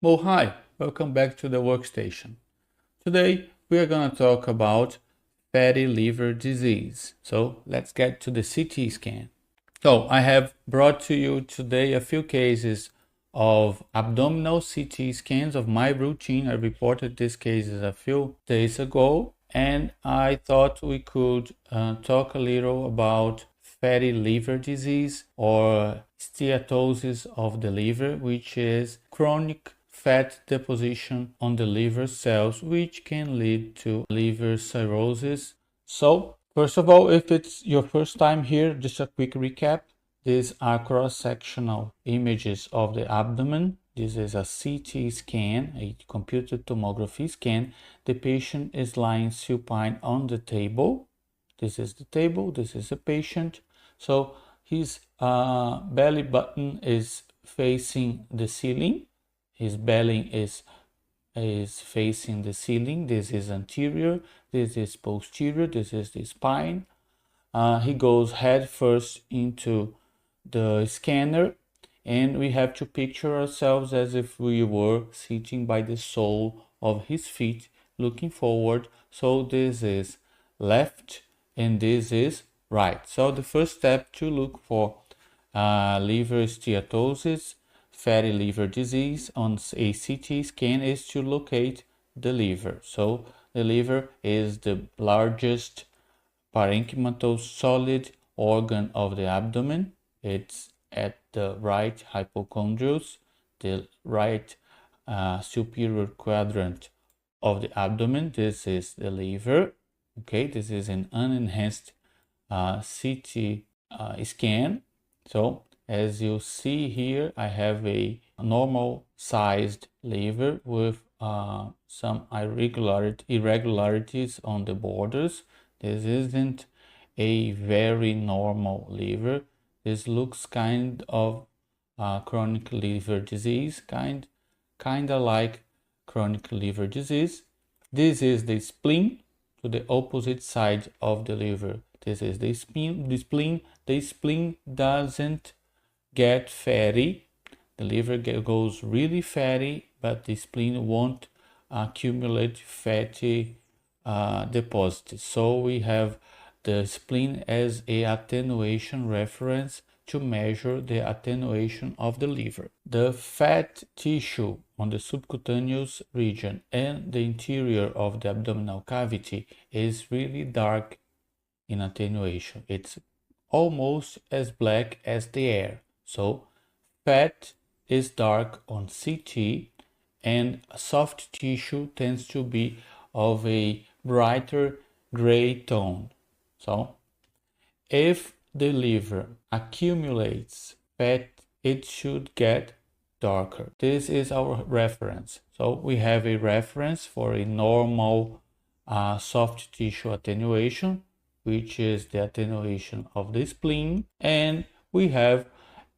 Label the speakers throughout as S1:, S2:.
S1: Well, hi, welcome back to the workstation. Today we are going to talk about fatty liver disease. So let's get to the CT scan. So I have brought to you today a few cases of abdominal CT scans of my routine. I reported these cases a few days ago, and I thought we could talk a little about fatty liver disease or steatosis of the liver, which is chronic fat deposition on the liver cells, which can lead to liver cirrhosis. So, first of all, if it's your first time here, just a quick recap. These are cross-sectional images of the abdomen. This is a CT scan, a computed tomography scan. The patient is lying supine on the table. This is the table, this is the patient. So his belly button is facing the ceiling. His belly is facing the ceiling. This is anterior, this is posterior, this is the spine. He goes head first into the scanner, and we have to picture ourselves as if we were sitting by the sole of his feet looking forward. So this is left and this is right. So the first step to look for liver steatosis, fatty liver disease on a CT scan is to locate the liver. So the liver is the largest parenchymatous solid organ of the abdomen. It's at the right hypochondrius, the right superior quadrant of the abdomen. This is the liver. Okay, this is an unenhanced CT scan. So as you see here, I have a normal sized liver with some irregularities on the borders. This isn't a very normal liver. This looks kind of chronic liver disease, kind of like chronic liver disease. This is the spleen to the opposite side of the liver. This is the spleen. The spleen doesn't get fatty. The liver goes really fatty, but the spleen won't accumulate fatty deposits. So we have the spleen as a attenuation reference to measure the attenuation of the liver. The fat tissue on the subcutaneous region and the interior of the abdominal cavity is really dark in attenuation. It's almost as black as the air. So fat is dark on CT, and soft tissue tends to be of a brighter gray tone. So if the liver accumulates fat, it should get darker. This is our reference. So we have a reference for a normal soft tissue attenuation, which is the attenuation of the spleen, and we have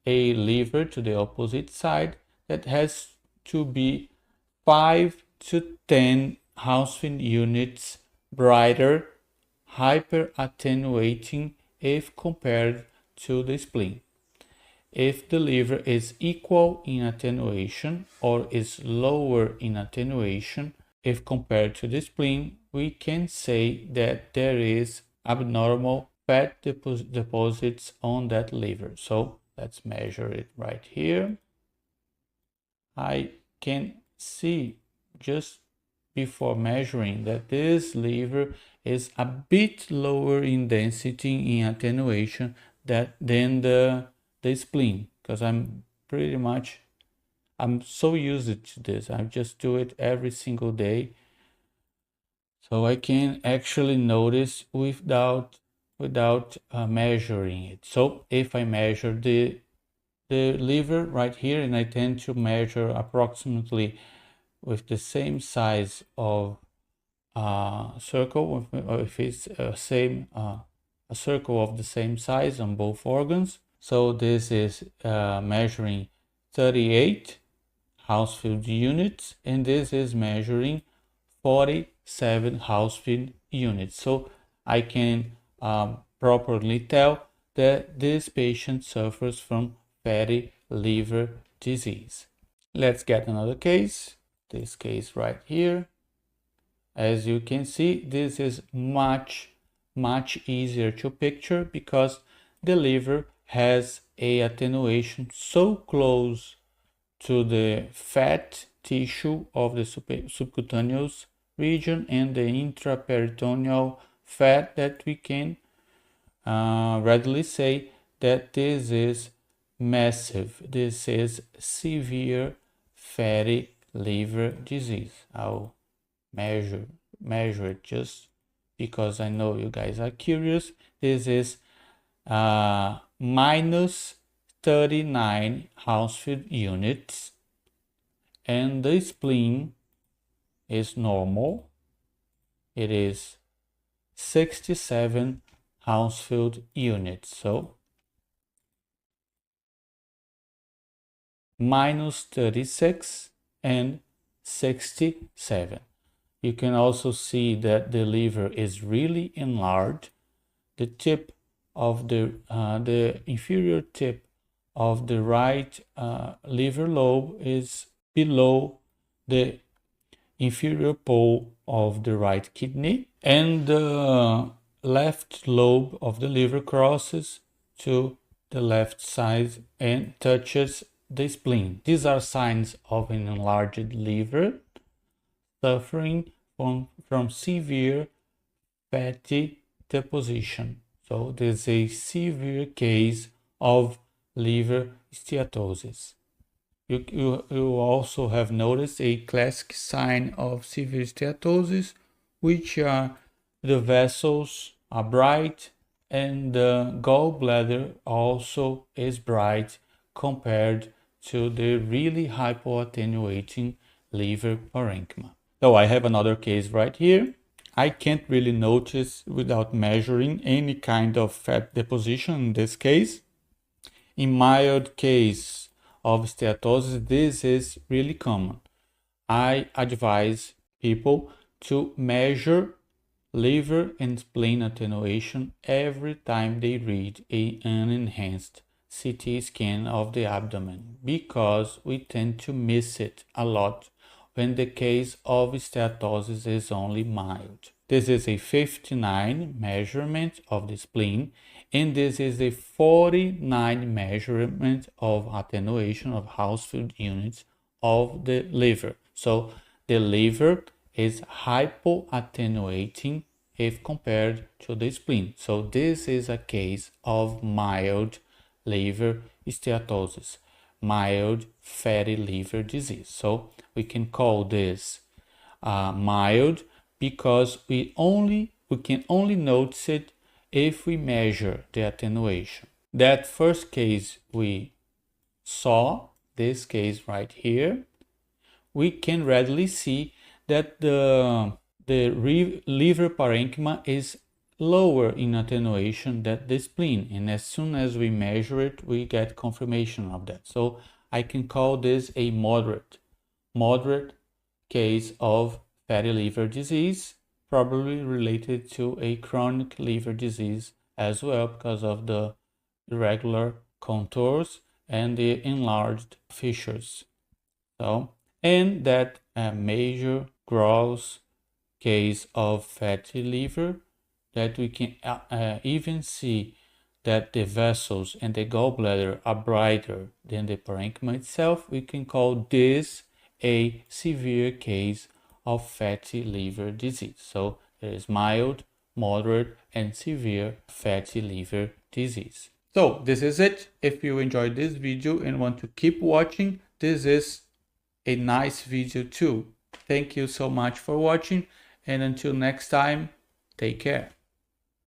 S1: a liver to the opposite side that has to be 5 to 10 Hounsfield units brighter, hyper attenuating if compared to the spleen. If the liver is equal in attenuation or is lower in attenuation if compared to the spleen, we can say that there is abnormal fat deposits on that liver. So let's measure it right here. I can see just before measuring that this liver is a bit lower in density in attenuation than the spleen, because I'm so used to this. I just do it every single day. So I can actually notice without measuring it. So if I measure the liver right here, and I tend to measure approximately with the same size of circle, if it's a circle of the same size on both organs. So this is measuring 38 Hounsfield units, and this is measuring 47 Hounsfield units. So I can properly tell that this patient suffers from fatty liver disease. Let's get another case. This case right here. As you can see, this is much easier to picture because the liver has a attenuation so close to the fat tissue of the subcutaneous region and the intraperitoneal fat that we can readily say that this is massive. This is severe fatty liver disease. I'll measure it just because I know you guys are curious. This is minus 39 Hounsfield units, and the spleen is normal. It is 67 Hounsfield units. So minus 36 and 67. You can also see that the liver is really enlarged. The tip of the inferior tip of the right liver lobe is below the inferior pole of the right kidney, and the left lobe of the liver crosses to the left side and touches the spleen. These are signs of an enlarged liver suffering from severe fatty deposition. So this is a severe case of liver steatosis. You also have noticed a classic sign of severe steatosis, which are the vessels are bright and the gallbladder also is bright compared to the really hypoattenuating liver parenchyma. So I have another case right here. I can't really notice without measuring any kind of fat deposition in this case. In mild case of steatosis, this is really common. I advise people to measure liver and spleen attenuation every time they read an enhanced CT scan of the abdomen, because we tend to miss it a lot when the case of steatosis is only mild. This is a 59 measurement of the spleen, and this is a 49 measurement of attenuation of Hounsfield units of the liver. So the liver is hypoattenuating if compared to the spleen. So this is a case of mild liver steatosis, mild fatty liver disease. So we can call this mild because we can only notice it if we measure the attenuation. That first case we saw, this case right here, we can readily see that the liver parenchyma is lower in attenuation than the spleen, and as soon as we measure it, we get confirmation of that. So I can call this a moderate case of fatty liver disease, probably related to a chronic liver disease as well because of the irregular contours and the enlarged fissures. So, and that major gross case of fatty liver that we can even see that the vessels and the gallbladder are brighter than the parenchyma itself, we can call this a severe case of fatty liver disease. So there is mild, moderate, and severe fatty liver disease. So this is it. If you enjoyed this video and want to keep watching, this is a nice video too. Thank you so much for watching, and until next time, take care.